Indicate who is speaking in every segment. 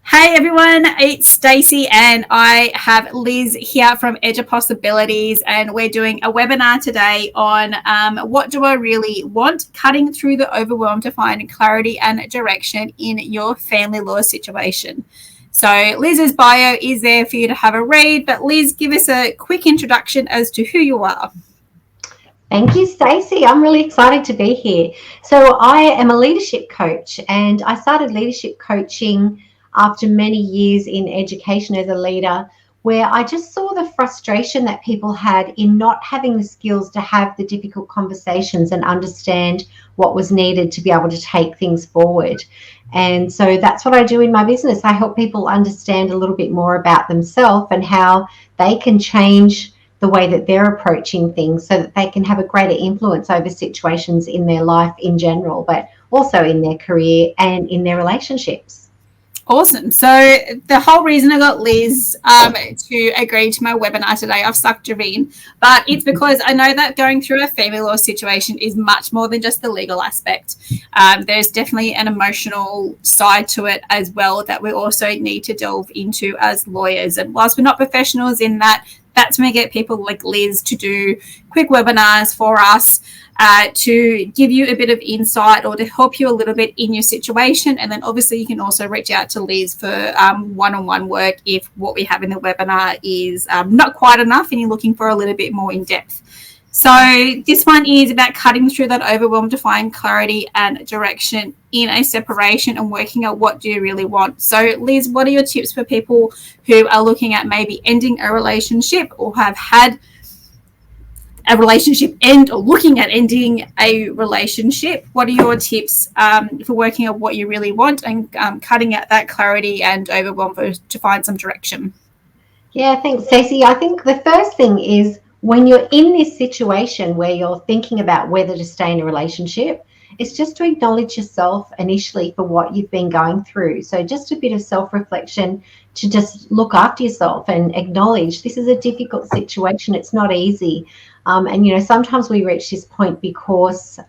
Speaker 1: Hey everyone, it's Stacy and I have Liz here from Edge of Possibilities, and we're doing a webinar today on what do I really want, cutting through the overwhelm to find clarity and direction in your family law situation. So Liz's bio is there for you to have a read, but Liz, give us a quick introduction as to who you are.
Speaker 2: Thank you, Stacey. I'm really excited to be here. So I am a leadership coach, and I started leadership coaching after many years in education as a leader, where I just saw the frustration that people had in not having the skills to have the difficult conversations and understand what was needed to be able to take things forward. And so that's what I do in my business. I help people understand a little bit more about themselves and how they can change the way that they're approaching things so that they can have a greater influence over situations in their life in general, but also in their career and in their relationships.
Speaker 1: Awesome. So the whole reason I got Liz to agree to my webinar today, I've sucked her in, but it's because I know that going through a family law situation is much more than just the legal aspect. There's definitely an emotional side to it as well that we also need to delve into as lawyers. And whilst we're not professionals in that, that's when we get people like Liz to do quick webinars for us to give you a bit of insight or to help you a little bit in your situation. And then obviously you can also reach out to Liz for one-on-one work if what we have in the webinar is not quite enough and you're looking for a little bit more in depth. So this one is about cutting through that overwhelm to find clarity and direction in a separation and working out what do you really want. So Liz, what are your tips for people who are looking at maybe ending a relationship or have had a relationship end or looking at ending a relationship? What are your tips for working out what you really want and cutting out that clarity and overwhelm to find some direction?
Speaker 2: Yeah, thanks, Stacey. I think the first thing is when you're in this situation where you're thinking about whether to stay in a relationship, it's just to acknowledge yourself initially for what you've been going through. So just a bit of self-reflection to just look after yourself and acknowledge this is a difficult situation. It's not easy. And sometimes we reach this point because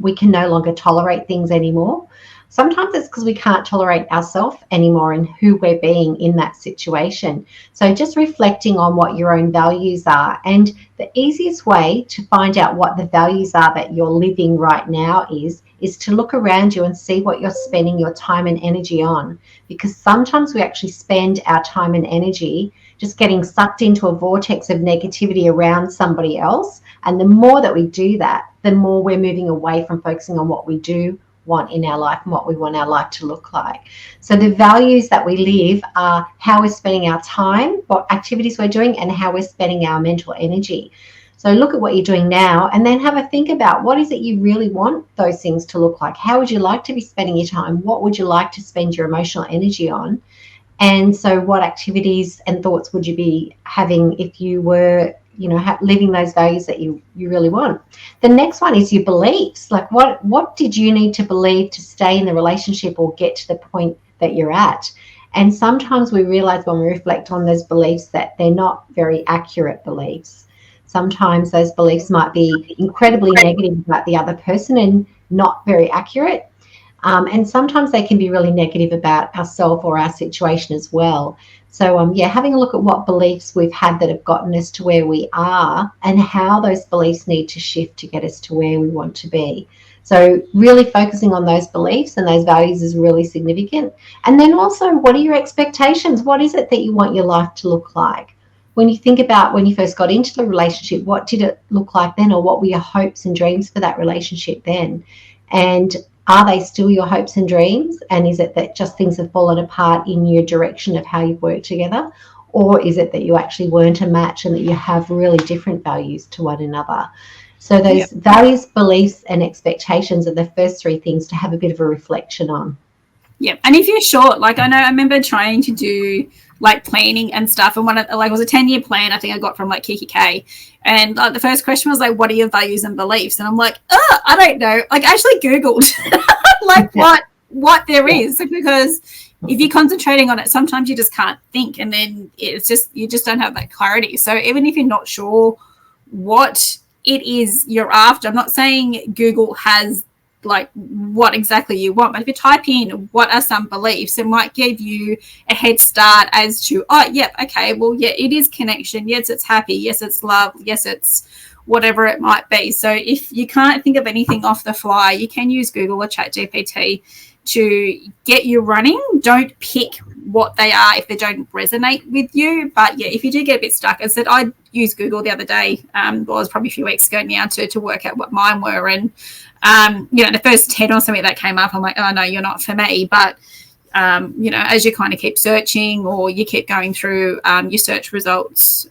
Speaker 2: we can no longer tolerate things anymore. Sometimes it's because we can't tolerate ourselves anymore and who we're being in that situation. So just reflecting on what your own values are. And the easiest way to find out what the values are that you're living right now is to look around you and see what you're spending your time and energy on. Because sometimes we actually spend our time and energy just getting sucked into a vortex of negativity around somebody else. And the more that we do that, the more we're moving away from focusing on what we do want in our life and what we want our life to look like. So the values that we live are how we're spending our time, what activities we're doing, and how we're spending our mental energy. So look at what you're doing now and then have a think about what is it you really want those things to look like. How would you like to be spending your time? What would you like to spend your emotional energy on? And so what activities and thoughts would you be having if you were living those values that you really want? The next one is your beliefs. Like what did you need to believe to stay in the relationship or get to the point that you're at? And sometimes we realize when we reflect on those beliefs that they're not very accurate beliefs. Sometimes those beliefs might be incredibly negative about the other person and not very accurate. And sometimes they can be really negative about ourselves or our situation as well. So, having a look at what beliefs we've had that have gotten us to where we are and how those beliefs need to shift to get us to where we want to be. So really focusing on those beliefs and those values is really significant. And then also, what are your expectations? What is it that you want your life to look like? When you think about when you first got into the relationship, what did it look like then, or what were your hopes and dreams for that relationship then? And are they still your hopes and dreams? And is it that just things have fallen apart in your direction of how you've worked together? Or is it that you actually weren't a match and that you have really different values to one another? So those values, beliefs, and expectations are the first three things to have a bit of a reflection on.
Speaker 1: Yeah, and if you're short, like I remember trying to do like planning and stuff, and it was a 10-year plan I think I got from like Kiki K, and the first question was like, what are your values and beliefs? And I'm like, I don't know. Like I actually Googled like what there is, because if you're concentrating on it, sometimes you just can't think, and then it's just you just don't have that clarity. So even if you're not sure what it is you're after, I'm not saying Google has like what exactly you want. But if you type in what are some beliefs, it might give you a head start as to, oh, yep, okay, well, yeah, it is connection. Yes, it's happy. Yes, it's love. Yes, it's whatever it might be. So if you can't think of anything off the fly, you can use Google or ChatGPT to get you running. Don't pick what they are if they don't resonate with you. But yeah, if you do get a bit stuck, as I said, I used Google the other day, well, it was probably a few weeks ago now, to work out what mine were. And, the first 10 or something that came up, I'm like, oh, no, you're not for me. But, as you kind of keep searching or you keep going through your search results,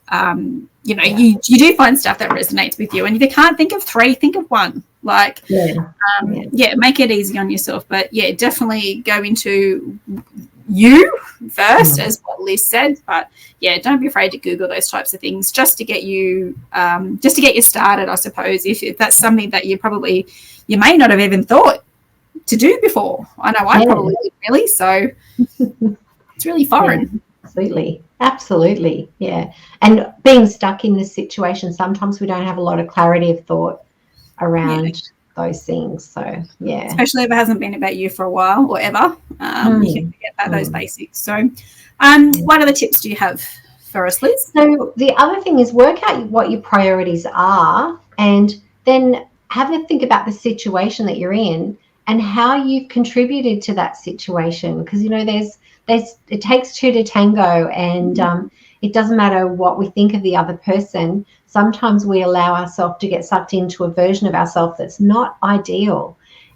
Speaker 1: you do find stuff that resonates with you. And if you can't think of 3, think of 1. Like, make it easy on yourself. But, yeah, definitely go into you first, as what Liz said. But, yeah, don't be afraid to Google those types of things just to get you started, I suppose, if that's something that you may not have even thought to do before. I know I probably didn't really, so it's really foreign.
Speaker 2: Yeah, absolutely, yeah. And being stuck in this situation, sometimes we don't have a lot of clarity of thought around those things. So, yeah.
Speaker 1: Especially if it hasn't been about you for a while or ever. You can forget about those basics. So what other tips do you have for us, Liz?
Speaker 2: So the other thing is work out what your priorities are, and then have a think about the situation that you're in and how you've contributed to that situation. Because, it takes 2 to tango, and it doesn't matter what we think of the other person. Sometimes we allow ourselves to get sucked into a version of ourselves that's not ideal.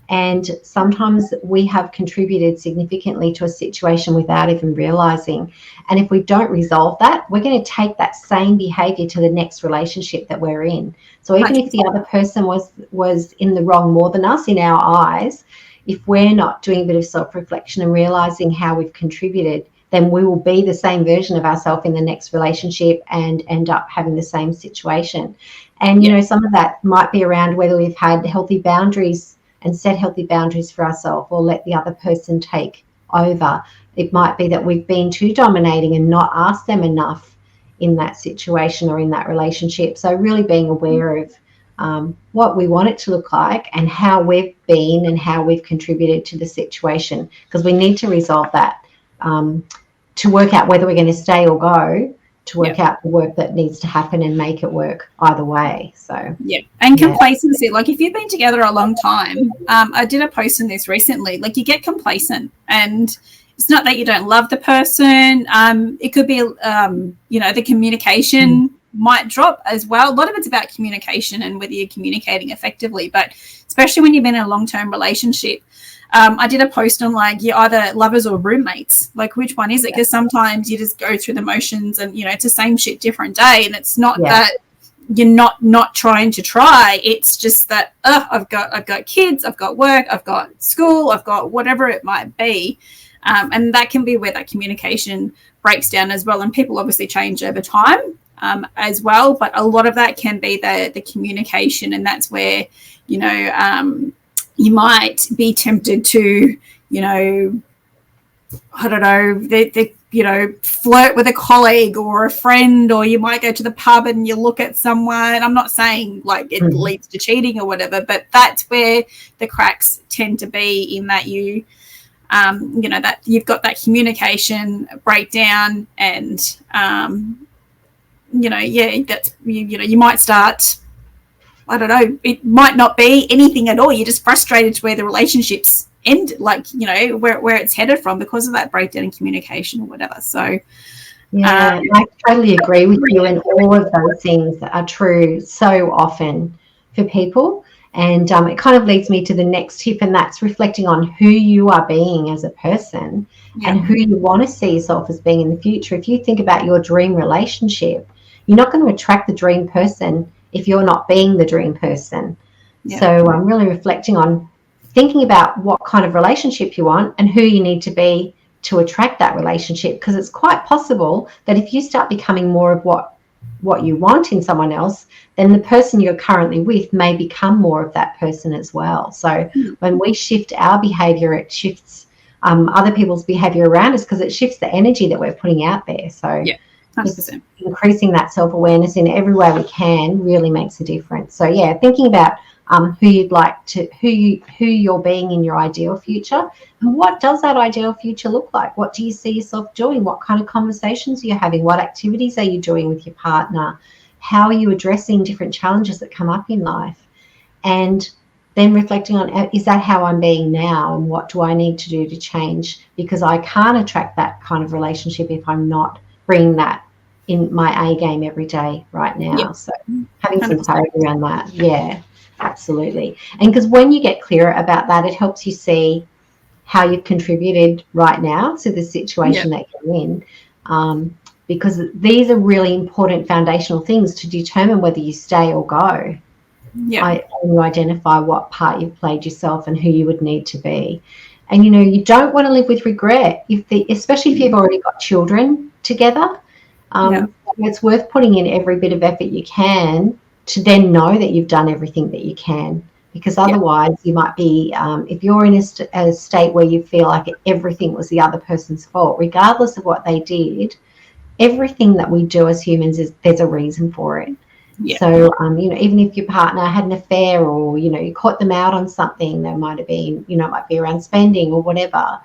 Speaker 2: And sometimes we have contributed significantly to a situation without even realizing. And if we don't resolve that, we're going to take that same behavior to the next relationship that we're in. So even if the other person was in the wrong more than us in our eyes, if we're not doing a bit of self-reflection and realizing how we've contributed, then we will be the same version of ourselves in the next relationship and end up having the same situation. And, some of that might be around whether we've had healthy boundaries and set healthy boundaries for ourselves, or let the other person take over. It might be that we've been too dominating and not asked them enough in that situation or in that relationship. So really being aware of what we want it to look like and how we've been and how we've contributed to the situation, because we need to resolve that to work out whether we're going to stay or go, to work out the work that needs to happen and make it work either way. So
Speaker 1: and complacency, like if you've been together a long time, I did a post on this recently, like you get complacent, and it's not that you don't love the person. It could be the communication might drop as well. A lot of it's about communication and whether you're communicating effectively, but especially when you've been in a long-term relationship. I did a post on like you're either lovers or roommates. Like which one is it? Because sometimes you just go through the motions and it's the same shit different day, and it's not that you're not trying to try. It's just that I've got kids, I've got work, I've got school, I've got whatever it might be, and that can be where that communication breaks down as well. And people obviously change over time as well, but a lot of that can be the communication, and that's where you might be tempted to, I don't know, flirt with a colleague or a friend, or you might go to the pub and you look at someone. I'm not saying like it leads to cheating or whatever, but that's where the cracks tend to be, in that that you've got that communication breakdown, and that's you might start. I don't know, it might not be anything at all. You're just frustrated to where the relationships end, like, where it's headed from because of that breakdown in communication or whatever. So,
Speaker 2: I totally agree with you. And all of those things are true so often for people. And it kind of leads me to the next tip, and that's reflecting on who you are being as a person and who you want to see yourself as being in the future. If you think about your dream relationship, you're not going to attract the dream person if you're not being the dream person. So I'm really reflecting on thinking about what kind of relationship you want and who you need to be to attract that relationship, because it's quite possible that if you start becoming more of what you want in someone else, then the person you're currently with may become more of that person as well. So when we shift our behavior, it shifts other people's behavior around us, because it shifts the energy that we're putting out there. So 100%. Increasing that self-awareness in every way we can really makes a difference. So thinking about who you're being in your ideal future, and what does that ideal future look like? What do you see yourself doing? What kind of conversations are you having? What activities are you doing with your partner? How are you addressing different challenges that come up in life? And then reflecting on, is that how I'm being now, and what do I need to do to change? Because I can't attract that kind of relationship if I'm not bringing that in my A game every day right now.
Speaker 1: Yeah.
Speaker 2: So having
Speaker 1: 100%.
Speaker 2: some clarity around that. Yeah, absolutely. And because when you get clearer about that, it helps you see how you've contributed right now to the situation that you're in. Because these are really important foundational things to determine whether you stay or go.
Speaker 1: Yeah.
Speaker 2: You identify what part you've played yourself and who you would need to be. And, you don't want to live with regret, especially if you've already got children together. It's worth putting in every bit of effort you can to then know that you've done everything that you can, because otherwise you might be, if you're in a state where you feel like everything was the other person's fault, regardless of what they did, everything that we do as humans there's a reason for it. Yeah. So, even if your partner had an affair, or, you caught them out on something, there might have been, it might be around spending or whatever,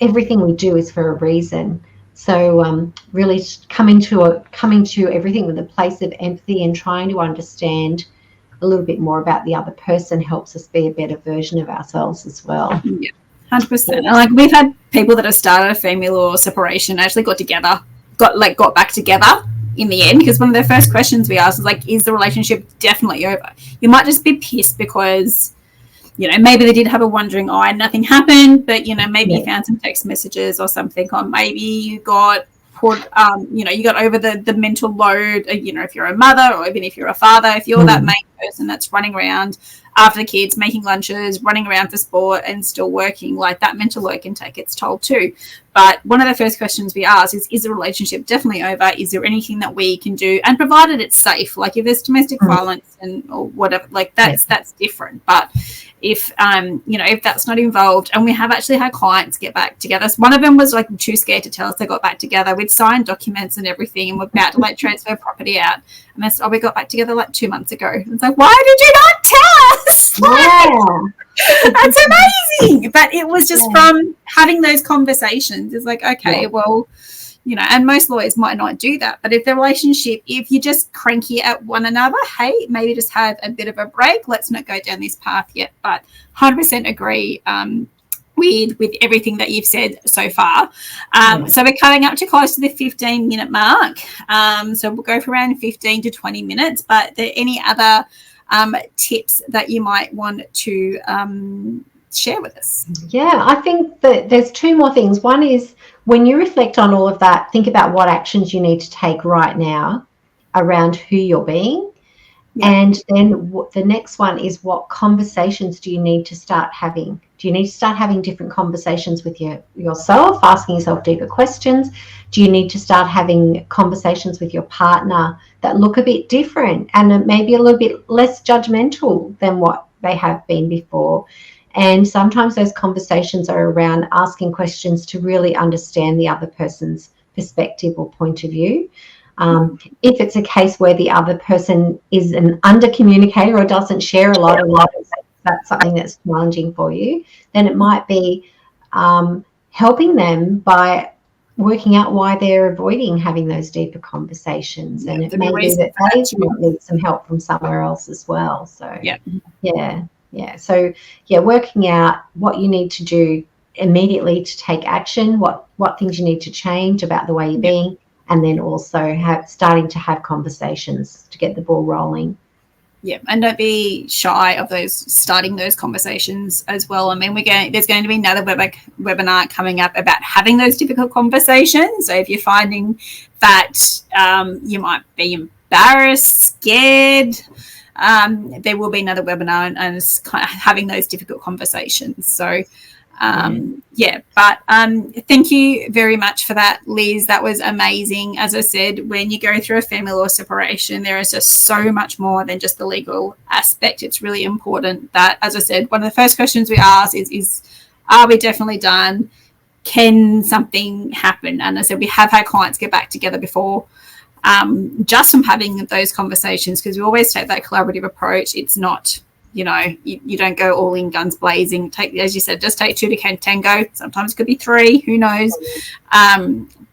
Speaker 2: everything we do is for a reason. So really coming to everything with a place of empathy and trying to understand a little bit more about the other person helps us be a better version of ourselves as well.
Speaker 1: Yeah, 100%. Like, we've had people that have started a family law separation, actually got back together in the end, because one of the first questions we asked was like, is the relationship definitely over? You might just be pissed because, maybe they did have a wandering eye and nothing happened, but, maybe you found some text messages or something, or maybe you got put, you got over the mental load, if you're a mother, or even if you're a father, if you're that main person that's running around after the kids, making lunches, running around for sport and still working, like, that mental load can take its toll too. But one of the first questions we ask is the relationship definitely over? Is there anything that we can do? And provided it's safe, like if there's domestic violence or whatever, like that's different. But if if that's not involved, and we have actually had clients get back together. So one of them was like too scared to tell us they got back together. We'd signed documents and everything, and we're about to transfer property out. And they said, we got back together 2 months ago. And it's like, why did you not tell us? That's amazing. But it was just from having those conversations. It's like, okay, well, and most lawyers might not do that. But if the relationship, if you're just cranky at one another, hey, maybe just have a bit of a break. Let's not go down this path yet. But 100% agree with everything that you've said so far. So we're coming up to close to the 15-minute mark. So we'll go for around 15 to 20 minutes. But are there any other tips that you might want to share with us?
Speaker 2: Yeah, I think that there's two more things. One is, when you reflect on all of that, think about what actions you need to take right now around who you're being. And then the next one is, what conversations do you need to start having? Do you need to start having different conversations with yourself, asking yourself deeper questions? Do you need to start having conversations with your partner that look a bit different and maybe a little bit less judgmental than what they have been before? And sometimes those conversations are around asking questions to really understand the other person's perspective or point of view. If it's a case where the other person is an under-communicator or doesn't share a lot, that's something that's challenging for you, then it might be helping them by working out why they're avoiding having those deeper conversations. And it may be that they need some help from somewhere else as well. So, So, working out what you need to do immediately to take action, what things you need to change about the way you're being, and then also starting to have conversations to get the ball rolling.
Speaker 1: Yeah, and don't be shy of starting those conversations as well. I mean, there's going to be another webinar coming up about having those difficult conversations. So if you're finding that you might be embarrassed, scared, there will be another webinar and it's kind of having those difficult conversations. So but thank you very much for that, Liz. That was amazing. As I said, when you go through a family law separation, there is just so much more than just the legal aspect. It's really important that, as I said, one of the first questions we ask is are we definitely done? Can something happen? And I said, we have had clients get back together before. just from having those conversations, because we always take that collaborative approach. It's not, you don't go all in guns blazing. Take, as you said, just take 2 to tango. Sometimes it could be 3, who knows.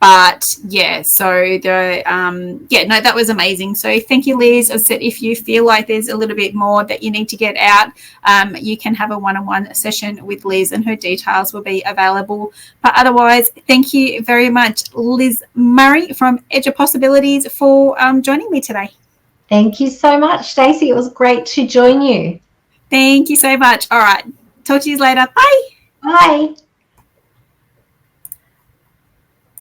Speaker 1: But yeah, so that was amazing. So thank you, Liz. As I said, if you feel like there's a little bit more that you need to get out, you can have a one-on-one session with Liz, and her details will be available. But otherwise, thank you very much, Liz Murray from Edge of Possibilities, for joining me today.
Speaker 2: Thank you so much, Stacey. It was great to join you.
Speaker 1: Thank you so much. All right. Talk to you later. Bye.
Speaker 2: Bye.